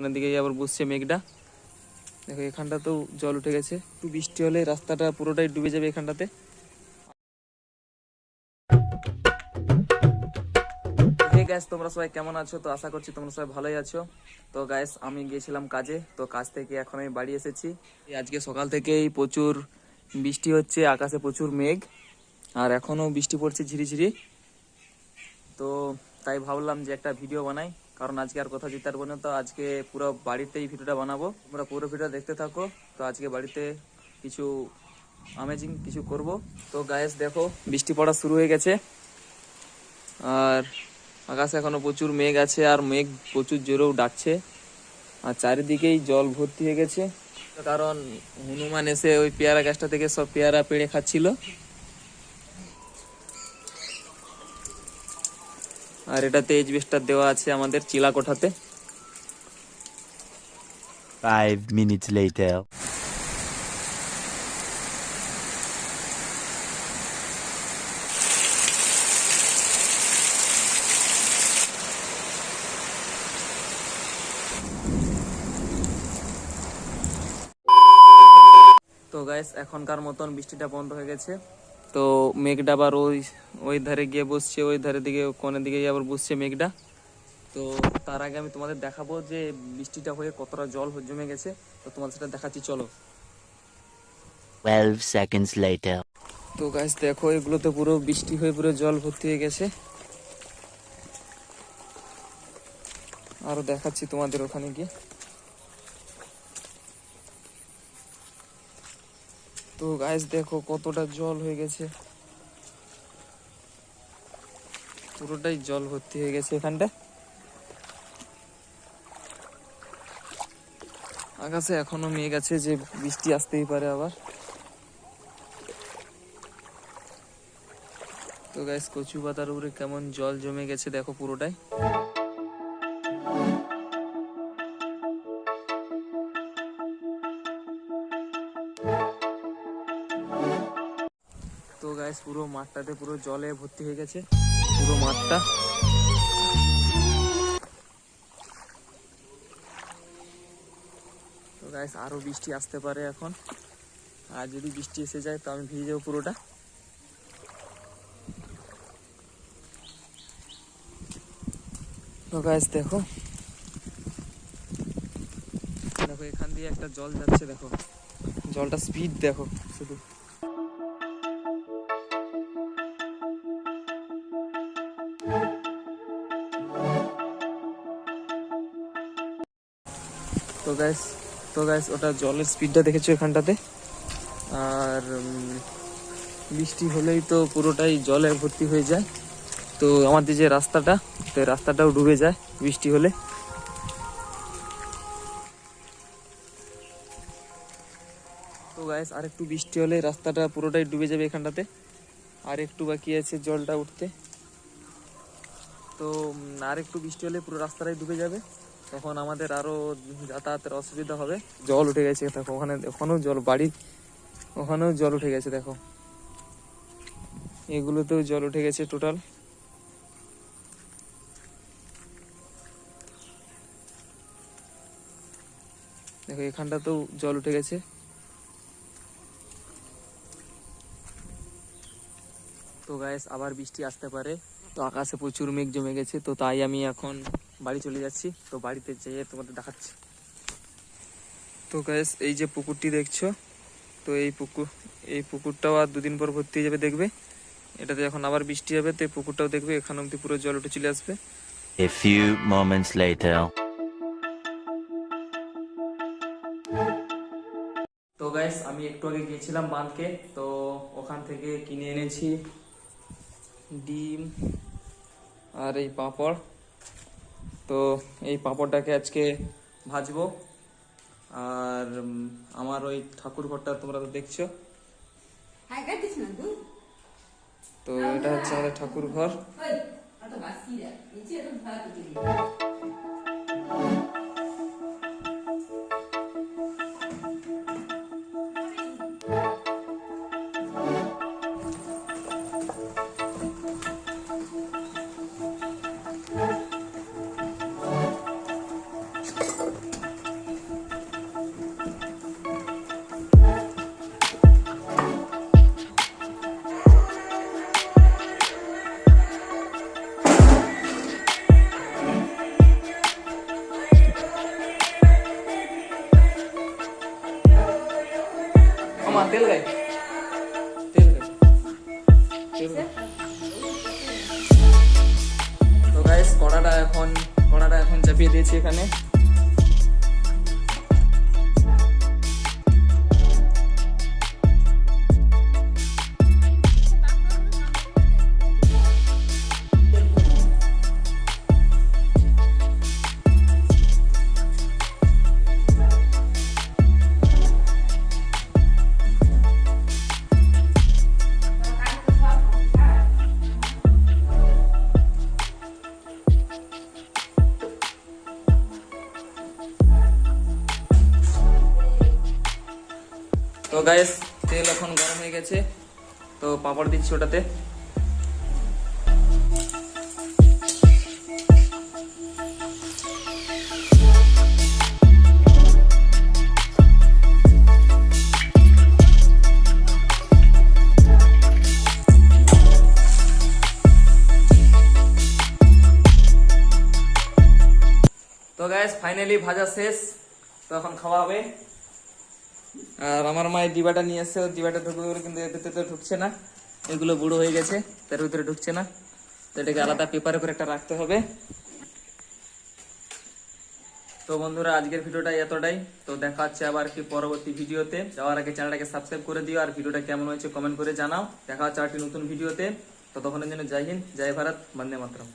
অনেক দিকে আবার বুঝছে মেঘটা। দেখো এখানটাতেও জল উঠে গেছে, একটু বৃষ্টি হলে রাস্তাটা পুরোটাই ডুবে যাবে এখানটাতে। হে গাইস, তোমরা সবাই কেমন আছো? তো আশা করছি তোমরা সবাই ভালোই আছো। তো গাইস, আমি গিয়েছিলাম কাজে, তো কাজ থেকে এখন আমি বাড়ি এসেছি। আজকে সকাল থেকেই প্রচুর বৃষ্টি হচ্ছে, আকাশে প্রচুর মেঘ, আর এখনো বৃষ্টি পড়ছে ঝিরিঝিরি। তো তাই ভাবলাম যে একটা ভিডিও বানাই, কারণ আজকে আর কোথাও যেতে পারবো না। তো আজকে পুরো বাড়িতেই ভিডিওটা বানাবো, তোমরা পুরো ভিডিও দেখতে থাকো। তো আজকে বাড়িতে কিছু অ্যামেজিং কিছু করব। তো গাইস দেখো, বৃষ্টি পড়া শুরু হয়ে গেছে, আর আকাশে এখনো প্রচুর মেঘ আছে, আর মেঘ প্রচুর জোরেও ডাকছে, আর চারিদিকেই জল ভর্তি হয়ে গেছে। কারণ হনুমান এসে ওই পেয়ারা গাছটা থেকে সব পেয়ারা পেড়ে খাচ্ছিল। আর এটাতে এজবেস্টার দেওয়া আছে আমাদের চিলা কোঠাতে। 5 minutes later. তো গাইস, এখনকার মতন বৃষ্টিটা বন্ধ হয়ে গেছে। তো মেঘটা আবার ওই ওই ধারে গিয়ে বসছে, ওই ধারে দিকে কোণের দিকে আবার বসছে মেঘটা। তো তার আগে আমি তোমাদের দেখাবো যে বৃষ্টিটা হয়ে কতটা জল জমে গেছে। তো তোমাদের সেটা দেখাচ্ছি, চলো। 12 seconds later. তো গাইস দেখো, এগুলোতে পুরো বৃষ্টি হয়ে পুরো জল ভর্তি হয়ে গেছে। আরো দেখাচ্ছি তোমাদের ওখানে গিয়ে। তো গাইস দেখো কতটা জল হয়ে গেছে, পুরোটাই জল ভর্তি হয়ে গেছে এখানটা। আকাশে এখনো মেঘ আছে, যে বৃষ্টি আসতেই পারে আবার। তো গাইস, কচু পাতার উপরে কেমন জল জমে গেছে দেখো পুরোটাই। তো গাইস, পুরো মাঠটাতে পুরো জলে ভর্তি হয়ে গেছে, পুরো মাঠটা। তো গাইস, আরো বৃষ্টি আসতে পারে এখন, আর যদি বৃষ্টি এসে যায় তো আমি ভিজে যাবো পুরোটা। তো গাইস দেখো, দেখো এখান দিয়ে একটা জল যাচ্ছে, দেখো জলটা স্পিড দেখো শুধু। তো গাইস ওটা জলের স্পিডটা দেখেছো এখানটাতে। আর বৃষ্টি হলেই তো পুরোটাই জলে ভর্তি হয়ে যায়। তো আমাদের যে রাস্তাটা, তো রাস্তাটাও ডুবে যায় বৃষ্টি হলে। তো গাইস, আর একটু বৃষ্টি হলে রাস্তাটা পুরোটাই ডুবে যাবে এখানটাতে, আর একটু বাকি আছে জলটা উঠতে। তো আর একটু বৃষ্টি হলে পুরো রাস্তাটাই ডুবে যাবে, তখন আমাদের আরো যাতায়াতের অসুবিধা হবে। জল উঠে গেছে দেখো ওখানে, ওখানেও জল, বাড়ির ওখানেও জল উঠে গেছে দেখো, এগুলোতেও জল উঠে গেছে টোটাল। দেখো এখানটাতেও জল উঠে গেছে। তো গাইস, আবার বৃষ্টি আসতে পারে, তো আকাশে প্রচুর মেঘ জমে গেছে। তো তাই আমি এখন বাড়ি চলে যাচ্ছি, তো বাড়িতে যেয়ে তোমাদের দেখাচ্ছি। তো গাইস, এই যে পুকুরটি দেখছো, তো এই পুকুরটাও আর দুদিন পর ভর্তি হয়ে যাবে দেখবে। এটাতে এখন আবার বৃষ্টি হবে, তো এই পুকুরটাও দেখবে এখান অব্দি পুরো জল উঠে চলে আসবে। A few moments later. তো গাইস, আমি একটু আগে গিয়েছিলাম বাঁধকে, তো ওখান থেকে কিনে এনেছি ডিম আর এই পাঁপড়। তো এই পাঁপড়টাকে আজকে ভাজবো। আর আমার ওই ঠাকুর ঘরটা তোমরা তো দেখছো, তো এটা হচ্ছে আমাদের ঠাকুর ঘর। মা তেল গাই তেল গাই তেল গাই। তো গাইস কড়াটা এখন চাপিয়ে দিয়েছি এখানে। তো গাইস তেল এখন গরম হয়ে গেছে, তো পাপড় দিচ্ছি ওটাতে। তো গাইস ফাইনালি ভাজা শেষ, তো এখন খাওয়া হবে। আর আমার মায়ের ডিবাটা নিয়ে এসছে, ওর ডিবাটা ঢুকবে বলে, কিন্তু এর ভিতরে তো ঢুকছে না, এগুলো বুড়ো হয়ে গেছে, তার ভিতরে ঢুকছে না। তো এটাকে আলাদা পেপারে করে একটা রাখতে হবে। তো বন্ধুরা আজকের ভিডিওটা এতটাই, তো দেখা হচ্ছে আবার কি পরবর্তী ভিডিওতে। যাওয়ার আগে চ্যানেলটাকে সাবস্ক্রাইব করে দিও, আর ভিডিওটা কেমন হয়েছে কমেন্ট করে জানাও। দেখা হচ্ছে আরেকটি নতুন ভিডিওতে, তো ততক্ষণের জন্য জয় হিন্দ, জয় ভারত, বন্দে মাতরম।